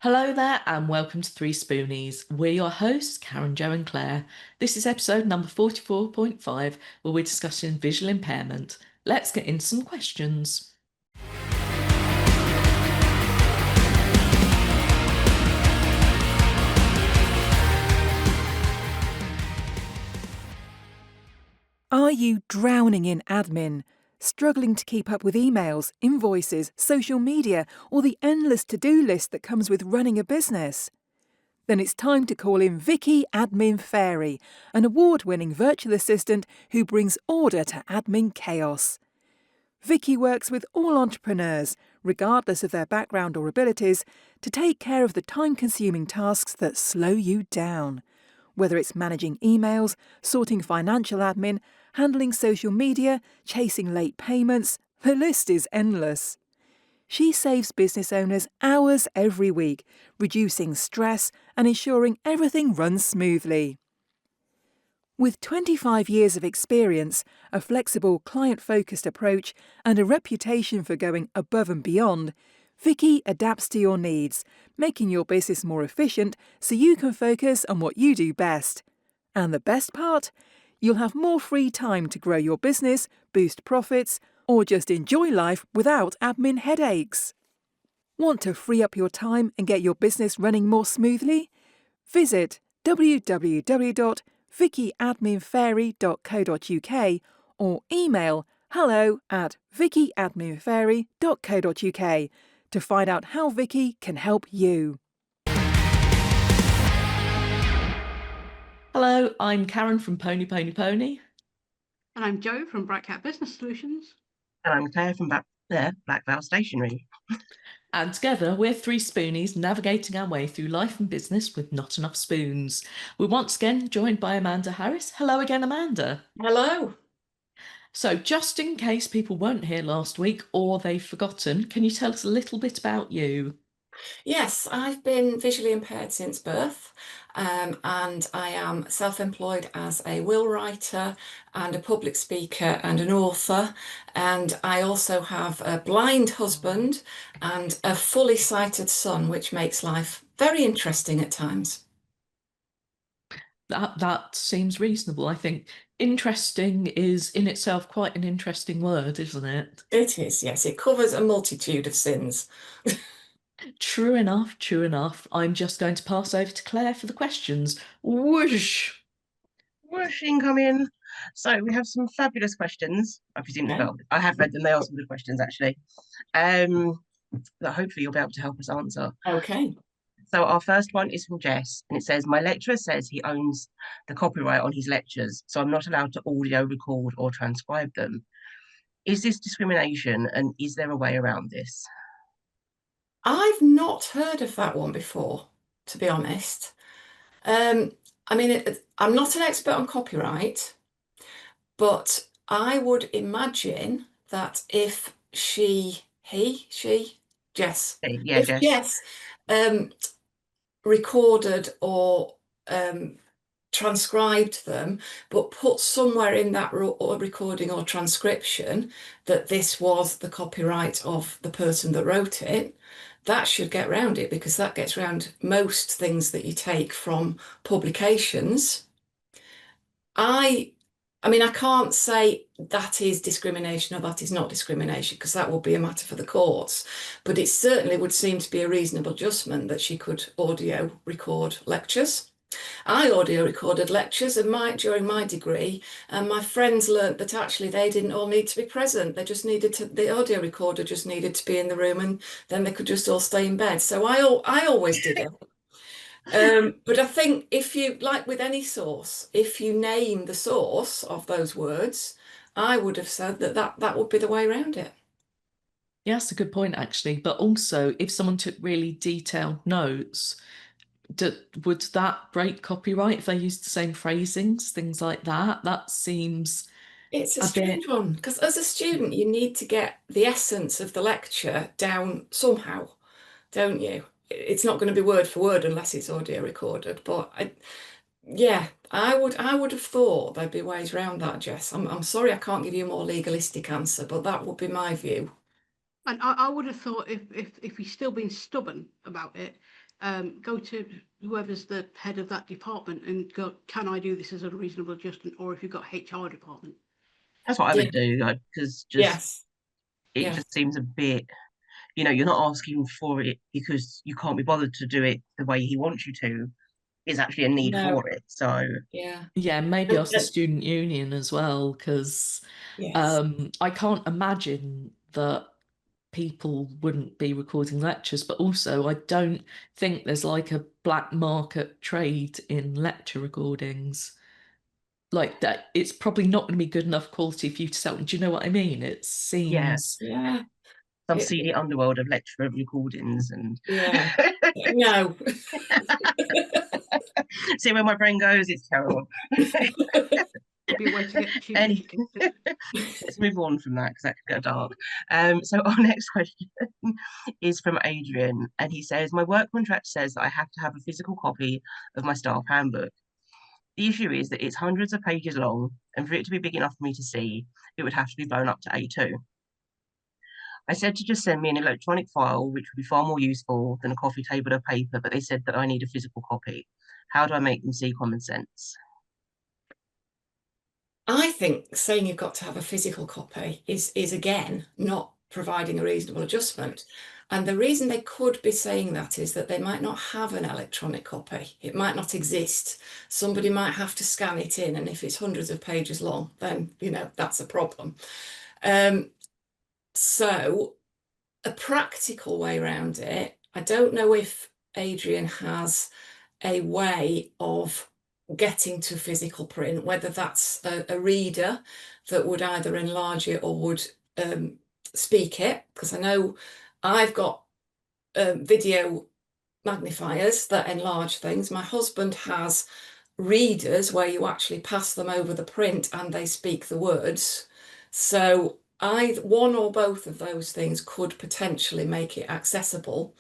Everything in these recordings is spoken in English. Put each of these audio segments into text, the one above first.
Hello there, and welcome to 3Spoonies. We're your hosts, Karen, Jo, and Claire. This is episode number 44.5, where we're discussing visual impairment. Let's get into some questions. Are you drowning in admin? Struggling to keep up with emails, invoices, social media, or the endless to-do list that comes with running a business? Then it's time to call in Vicky Admin Fairy, an award-winning virtual assistant who brings order to admin chaos. Vicky works with all entrepreneurs, regardless of their background or abilities, to take care of the time-consuming tasks that slow you down. Whether it's managing emails, sorting financial admin, handling social media, chasing late payments, the list is endless. She saves business owners hours every week, reducing stress and ensuring everything runs smoothly. With 25 years of experience, a flexible, client-focused approach, and a reputation for going above and beyond, Vicky adapts to your needs, making your business more efficient so you can focus on what you do best. And the best part? You'll have more free time to grow your business, boost profits, or just enjoy life without admin headaches. Want to free up your time and get your business running more smoothly? Visit www.vickyadminfairy.co.uk or email hello@vickyadminfairy.co.uk to find out how Vicky can help you. Hello, I'm Karen from Pony Pony Pony. And I'm Jo from Bright Cat Business Solutions. And I'm Claire from Black Veil Stationery. And together, we're 3Spoonies navigating our way through life and business with not enough spoons. We're once again joined by Amanda Harris. Hello again, Amanda. Hello. So, just in case people weren't here last week or they've forgotten, can you tell us a little bit about you? Yes, I've been visually impaired since birth, and I am self-employed as a will writer and a public speaker and an author. And I also have a blind husband and a fully sighted son, which makes life very interesting at times. That seems reasonable. I think interesting is in itself quite an interesting word, isn't it? It is, yes. It covers a multitude of sins. True enough, true enough. I'm just going to pass over to Claire for the questions. Whoosh! Whoosh, incoming. So we have some fabulous questions. I presume Okay. well, I have read them. They are some good questions actually. That hopefully you'll be able to help us answer. Okay. So our first one is from Jess, and it says, "My lecturer says he owns the copyright on his lectures, so I'm not allowed to audio record or transcribe them. Is this discrimination, and is there a way around this?" I've not heard of that one before, to be honest. I mean, I'm not an expert on copyright, but I would imagine that if Jess, Yeah, if Jess. Jess recorded or transcribed them, but put somewhere in that recording or transcription that this was the copyright of the person that wrote it, that should get round it, because that gets round most things that you take from publications. I mean, I can't say that is discrimination or that is not discrimination, because that will be a matter for the courts. But it certainly would seem to be a reasonable adjustment that she could audio record lectures. I audio recorded lectures during my degree, and my friends learnt that actually they didn't all need to be present. They just needed to, the audio recorder just needed to be in the room, and then they could just all stay in bed. So I always did it. But I think if you, like with any source, if you name the source of those words, I would have said that would be the way around it. Yeah, that's a good point, actually. But also, if someone took really detailed notes, would that break copyright if they used the same phrasings, things like that? That seems It's a a strange bit. one, because as a student, you need to get the essence of the lecture down somehow, don't you? It's not going to be word for word unless it's audio recorded. But yeah, I would have thought there'd be ways around that, Jess. I'm sorry I can't give you a more legalistic answer, but that would be my view. And I would have thought if he's still being stubborn about it, go to whoever's the head of that department and go, can I do this as a reasonable adjustment? Or if you've got HR department. That's what I Yeah. would do, because just Yes. it Yeah. just seems a bit, you're not asking for it because you can't be bothered to do it the way he wants you to. Is actually a need No. for it. So Yeah. Yeah, maybe ask the student union as well, because Yes. I can't imagine that people wouldn't be recording lectures, but also I don't think there's like a black market trade in lecture recordings. Like that, it's probably not going to be good enough quality for you to sell. Do you know what I mean? It yeah, seems, Yeah. some It, seedy underworld of lecturer recordings and yeah. No. see where my brain goes. It's terrible. Could be a way to get cheap Any, litigation. let's move on from that because that could go dark. So our next question is from Adrian, and he says, "My work contract says that I have to have a physical copy of my staff handbook. The issue is that it's hundreds of pages long, and for it to be big enough for me to see, it would have to be blown up to A2. I said to just send me an electronic file, which would be far more useful than a coffee table of paper, but they said that I need a physical copy. How do I make them see common sense?" I think saying you've got to have a physical copy is again not providing a reasonable adjustment. And the reason they could be saying that is that they might not have an electronic copy. It might not exist. Somebody might have to scan it in, and if it's hundreds of pages long, then that's a problem. So a practical way around it, I don't know if Adrian has a way of getting to physical print, whether that's a reader that would either enlarge it or would speak it, because I know I've got video magnifiers that enlarge things. My husband has readers where you actually pass them over the print and they speak the words. So either one or both of those things could potentially make it accessible.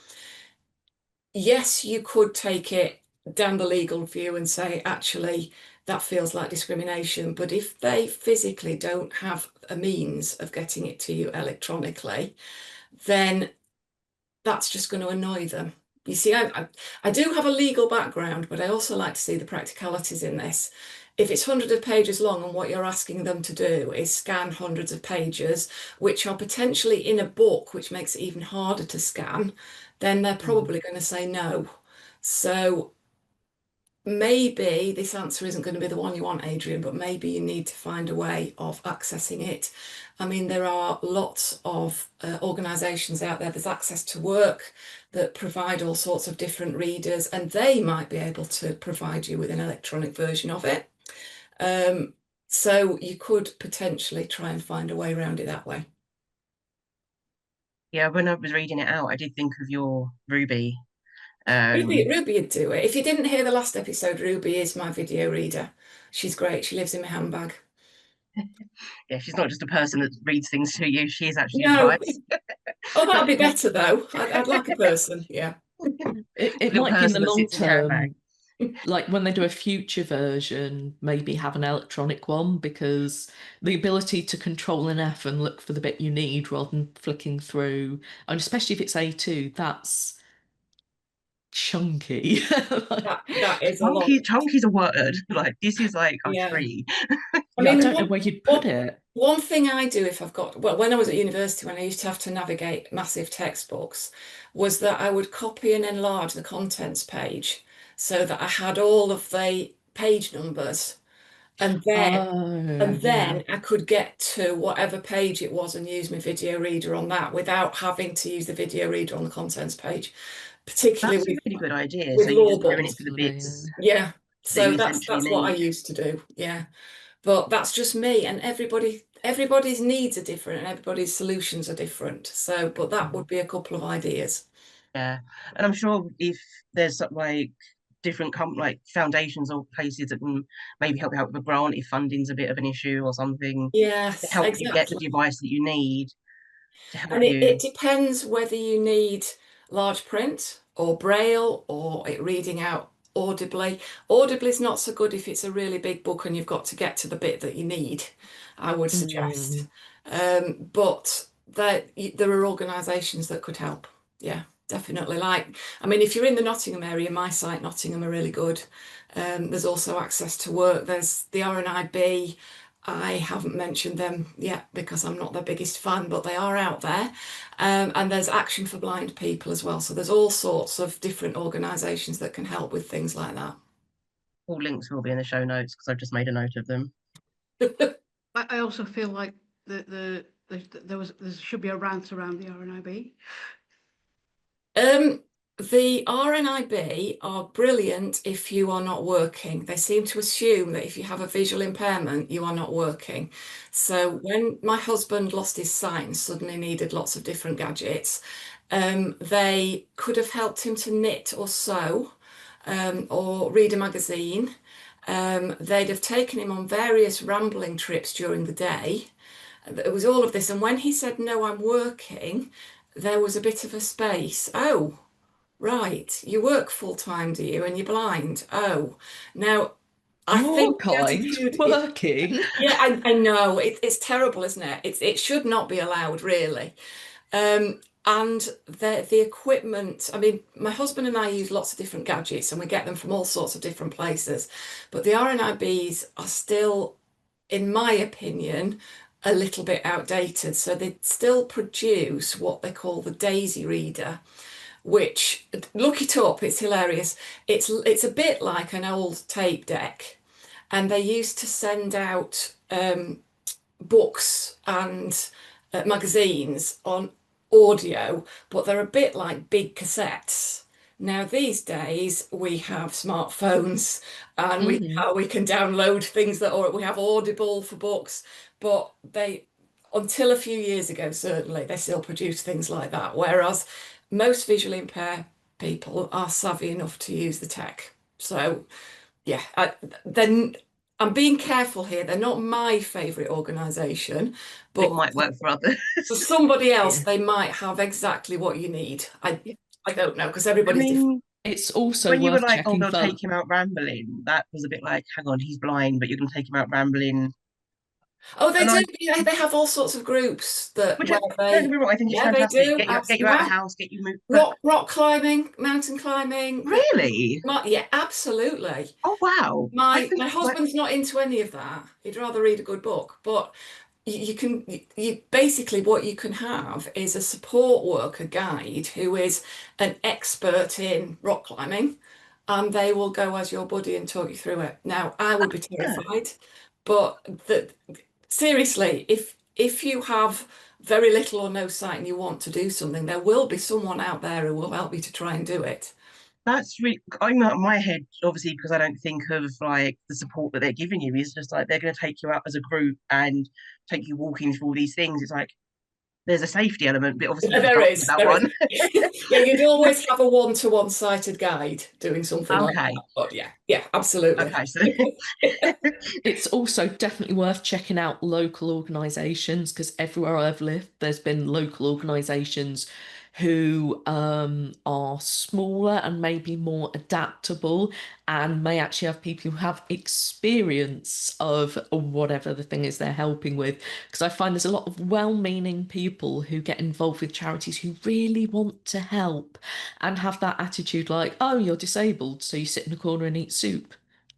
Yes, you could take it down the legal view and say, actually, that feels like discrimination. But if they physically don't have a means of getting it to you electronically, then that's just going to annoy them. You see, I do have a legal background, but I also like to see the practicalities in this. If it's hundreds of pages long and what you're asking them to do is scan hundreds of pages, which are potentially in a book, which makes it even harder to scan, then they're probably going to say no. So maybe this answer isn't going to be the one you want, Adrian, but maybe you need to find a way of accessing it. I mean, there are lots of organisations out there. There's Access to Work that provide all sorts of different readers, and they might be able to provide you with an electronic version of it. So you could potentially try and find a way around it that way. Yeah, when I was reading it out, I did think of your Ruby. Ruby would do it. If you didn't hear the last episode, Ruby is my video reader. She's great. She lives in my handbag. Yeah, she's not just a person that reads things to you, she is actually a No. device. Oh, that'd be better though. I'd like a person. Yeah. it Little might be in the person that long sits in your handbag. term, like when they do a future version, maybe have an electronic one, because the ability to control an F and look for the bit you need rather than flicking through, and especially if it's A2, that's chunky. That is a lot. Chunky's a word. Like, this is like a Yeah. tree. I Yeah, I mean, don't know where you'd put it. one thing I do if I've got, well, when I was at university, when I used to have to navigate massive textbooks, was that I would copy and enlarge the contents page so that I had all of the page numbers. And then Oh, And yeah. then I could get to whatever page it was and use my video reader on that without having to use the video reader on the contents page, particularly That's a really good idea. with So you're law just doing it books. for the Lovely, bits Yeah. that So you that's essentially that's what I need. used to do. Yeah. But that's just me, and everybody's needs are different and everybody's solutions are different. So, but that would be a couple of ideas. Yeah, and I'm sure if there's like different like foundations or places that can maybe help you out with a grant if funding's a bit of an issue or something, to Yes, help you get the exactly. device that you need to help And it you. depends whether you need large print or braille or it reading out audibly. Audibly is not so good if it's a really big book and you've got to get to the bit that you need, I would suggest. Mm. But there are organisations that could help. Yeah. definitely. Like, I mean, if you're in the Nottingham area, my site, Nottingham, are really good. There's also access to work. There's the RNIB. I haven't mentioned them yet because I'm not their biggest fan, but they are out there. And there's Action for Blind People as well. So there's all sorts of different organisations that can help with things like that. All links will be in the show notes because I've just made a note of them. I also feel like there should be a rant around the RNIB. The RNIB are brilliant if you are not working. They seem to assume that if you have a visual impairment, you are not working. So when my husband lost his sight and suddenly needed lots of different gadgets, they could have helped him to knit or sew, or read a magazine. They'd have taken him on various rambling trips during the day. It was all of this. And when he said, "No, I'm working," there was a bit of a space. Oh, right, you work full time, do you? And you're blind. Oh, now I Your think the kind attitude is, working. yeah, I know it's terrible, isn't it? It should not be allowed, really. And the equipment, I mean, my husband and I use lots of different gadgets and we get them from all sorts of different places. But the RNIBs are still, in my opinion, a little bit outdated. So they still produce what they call the Daisy Reader, which, look it up, it's hilarious. It's a bit like an old tape deck, and they used to send out books and magazines on audio, but they're a bit like big cassettes. Now, these days we have smartphones and we can download things that, or we have Audible for books, but they, until a few years ago, certainly, they still produce things like that. Whereas most visually impaired people are savvy enough to use the tech. So, yeah, then I'm being careful here. They're not my favourite organisation, It but might work for others. for somebody else, Yeah. they might have exactly what you need. I don't know, because I everybody's different. mean, It's also when you were worth like, "Oh, checking they'll for. take him out rambling," that was a bit like, "Hang on, he's blind, but you're going to take him out rambling." Oh, they And do. I, Yeah, they have all sorts of groups that which where don't get they, me wrong, I think it's yeah, they fantastic. do. Get you out of the Yeah, house, get you moved. But rock climbing, mountain climbing. really, Yeah, absolutely. oh wow, I My think my like husband's not into any of that. He'd rather read a good book. But you can you basically what you can have is a support worker guide who is an expert in rock climbing, and they will go as your buddy and talk you through it. Now, I would be yeah, terrified, but seriously, if you have very little or no sight and you want to do something, there will be someone out there who will help you to try and do it. that's really. I'm out of my head, obviously, because I don't think of like the support that they're giving you is just like they're going to take you out as a group and take you walking through all these things. It's like there's a safety element, but obviously you just There can't do is, that there is. one. Yeah, you'd always have a one-to-one sighted guide doing something like Okay, that. But yeah, absolutely. okay, so It's also definitely worth checking out local organisations because everywhere I've lived, there's been local organisations who are smaller and maybe more adaptable and may actually have people who have experience of whatever the thing is they're helping with. Because I find there's a lot of well-meaning people who get involved with charities who really want to help and have that attitude like, oh, you're disabled, so you sit in a corner and eat soup.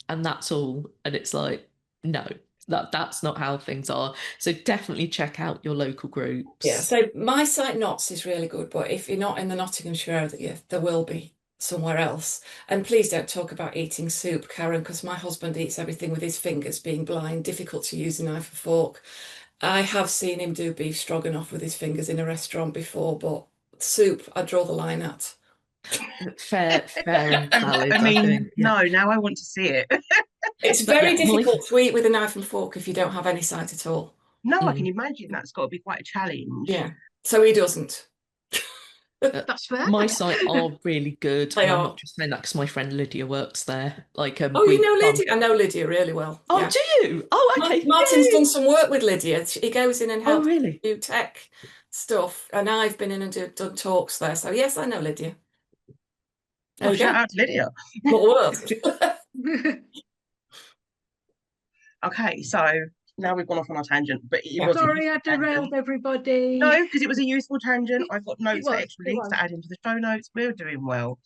And that's all. And it's like, no, that's not how things are. So definitely check out your local Yeah, groups. so my site Knots is really good, but if you're not in the Nottinghamshire area, there will be somewhere else. And please don't talk about eating soup, Karen, because my husband eats everything with his fingers, being blind, difficult to use a knife or fork. I have seen him do beef stroganoff with his fingers in a restaurant before, but soup, I draw the line at. Fair and I valid, I mean, think. Yeah. no, now I want to see it. It's But very yeah, Molly. difficult to eat with a knife and fork if you don't have any sight at all. No, I can Mm. imagine that's got to be quite a challenge. Yeah, so he doesn't. That's fair. My site are really good, They and I'm are. not just saying that because my friend Lydia works there. Like, Oh, you we've know done. Lydia? I know Lydia really well. Oh, Yeah. do you? Oh, okay. Martin's Yay. done some work with Lydia. He goes in and Oh, helps really? do tech stuff, and I've been in and done talks there. So yes, I know Lydia. There Oh, you shout go. out to Lydia. Small world. Okay, so now we've gone off on our tangent, but it Yeah. was a Sorry, I useful tangent. derailed everybody. No, because it was a useful tangent. I've got It notes for was, extra it links was. to add into the show notes. We're doing well.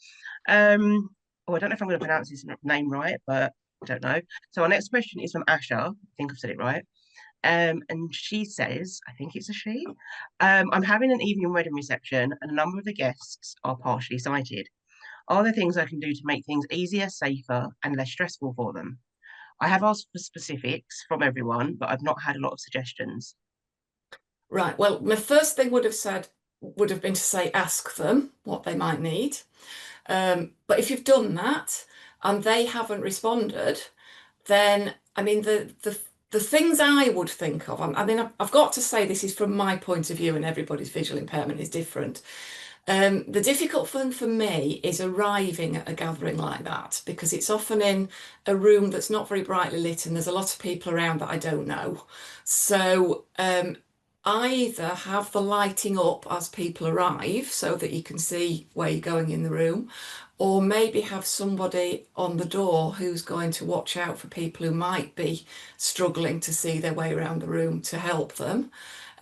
Oh, I don't know if I'm going to pronounce his name right, but I don't know. So our next question is from Asha. I think I've said it right. And she says, I think it's a she. I'm having an evening wedding reception, and a number of the guests are partially sighted. Are there things I can do to make things easier, safer, and less stressful for them? I have asked for specifics from everyone, but I've not had a lot of suggestions. Right. Well, my first thing would have been to say ask them what they might need. But if you've done that and they haven't responded, then I mean the things I would think of. I mean, I've got to say this is from my point of view, and everybody's visual impairment is different. The difficult thing for me is arriving at a gathering like that because it's often in a room that's not very brightly lit and there's a lot of people around that I don't know. So either have the lighting up as people arrive so that you can see where you're going in the room, or maybe have somebody on the door who's going to watch out for people who might be struggling to see their way around the room to help them.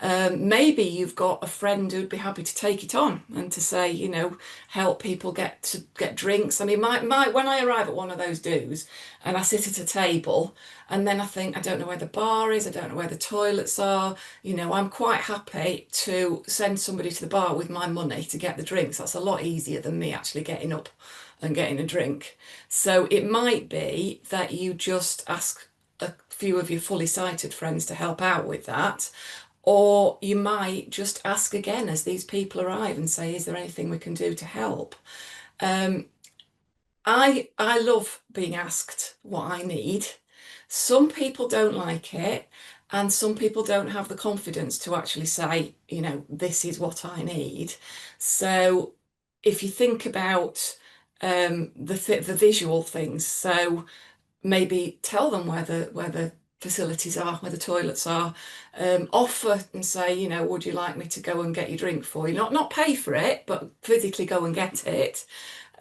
Maybe you've got a friend who'd be happy to take it on and to say, you know, help people get drinks. I mean, my when I arrive at one of those do's and I sit at a table and then I think, I don't know where the bar is, I don't know where the toilets are, you know, I'm quite happy to send somebody to the bar with my money to get the drinks. That's a lot easier than me actually getting up and getting a drink. So it might be that you just ask a few of your fully sighted friends to help out with that. Or you might just ask again as these people arrive and say, is there anything we can do to help? Um, I love being asked what I need. Some people don't like it, and some people don't have the confidence to actually say, you know, this is what I need. So if you think about the visual things, so maybe tell them where the facilities are, where the toilets are, offer and say, you know, would you like me to go and get your drink for you? Not pay for it, but physically go and get it.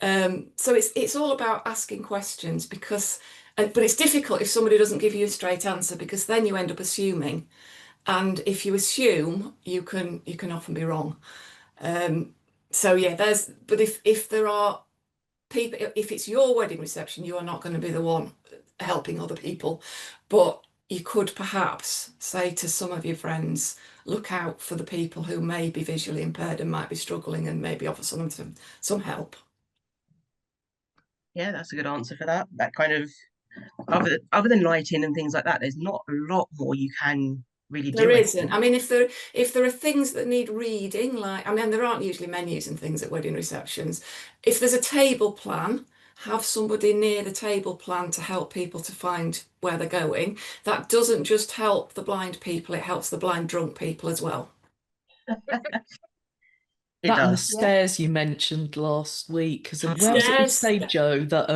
So it's all about asking questions because, but it's difficult if somebody doesn't give you a straight answer because then you end up assuming, and if you assume, you can often be wrong. So yeah, but if there are people, if it's your wedding reception, you are not going to be the one helping other people, but you could perhaps say to some of your friends, look out for the people who may be visually impaired and might be struggling and maybe offer some help. Yeah, that's a good answer for that. That kind of other than lighting and things like that, there's not a lot more you can really There do. I isn't. think. I mean, if there are things that need reading, like I mean, there aren't usually menus and things at wedding receptions. If there's a table plan, have somebody near the table plan to help people to find where they're going. That doesn't just help the blind people, it helps the blind drunk people as well. It That and the does. Yeah. stairs you mentioned last week, because where was it we Stairs. stayed, Joe, that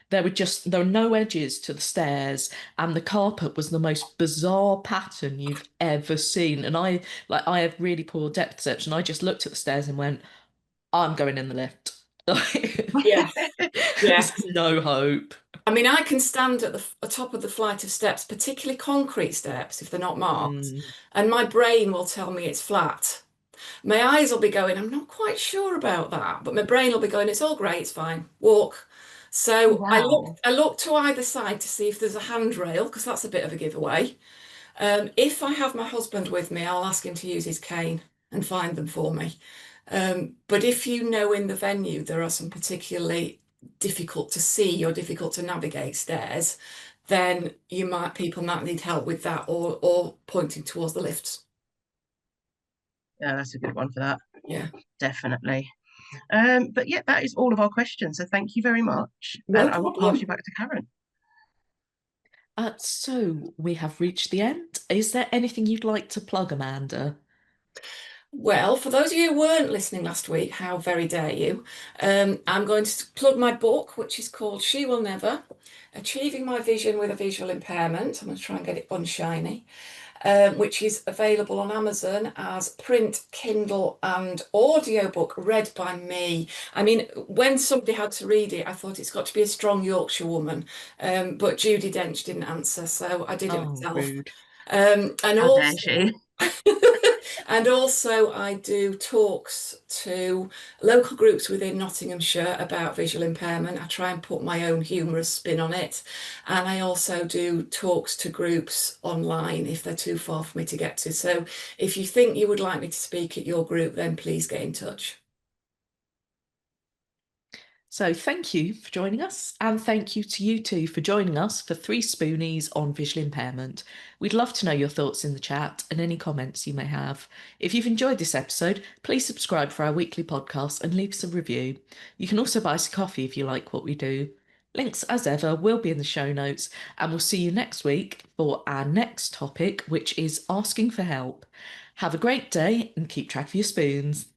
there were no edges to the stairs and the carpet was the most bizarre pattern you've ever seen. And I have really poor depth perception. I just looked at the stairs and went, I'm going in the lift. Yeah, yeah. There's no hope. I mean, I can stand at the top of the flight of steps, particularly concrete steps if they're not marked, Mm. and my brain will tell me it's flat. My eyes will be going, I'm not quite sure about that, but my brain will be going, it's all great, it's fine, walk. So Wow. I look to either side to see if there's a handrail, because that's a bit of a giveaway. If I have my husband with me, I'll ask him to use his cane and find them for me. But if you know in the venue there are some particularly difficult to see or difficult to navigate stairs, then people might need help with that or pointing towards the lifts. Yeah, that's a good one for that. Yeah. Definitely. But yeah, that is all of our questions. So thank you very much. No And I will pass problem. you back to Karen. So we have reached the end. Is there anything you'd like to plug, Amanda? Well, for those of you who weren't listening last week, how very dare you? I'm going to plug my book, which is called She Will Never, Achieving My Vision with a Visual Impairment. I'm going to try and get it unshiny, which is available on Amazon as print, Kindle, and audiobook read by me. I mean, when somebody had to read it, I thought it's got to be a strong Yorkshire woman, but Judy Dench didn't answer, so I did it Oh, myself. rude. And How dare also, she? and also I do talks to local groups within Nottinghamshire about visual impairment. I try and put my own humorous spin on it. And I also do talks to groups online if they're too far for me to get to. So if you think you would like me to speak at your group, then please get in touch. So thank you for joining us, and thank you to you two for joining us for 3Spoonies on visual impairment. We'd love to know your thoughts in the chat and any comments you may have. If you've enjoyed this episode, please subscribe for our weekly podcast and leave us a review. You can also buy us a coffee if you like what we do. Links, as ever, will be in the show notes, and we'll see you next week for our next topic, which is asking for help. Have a great day and keep track of your spoons.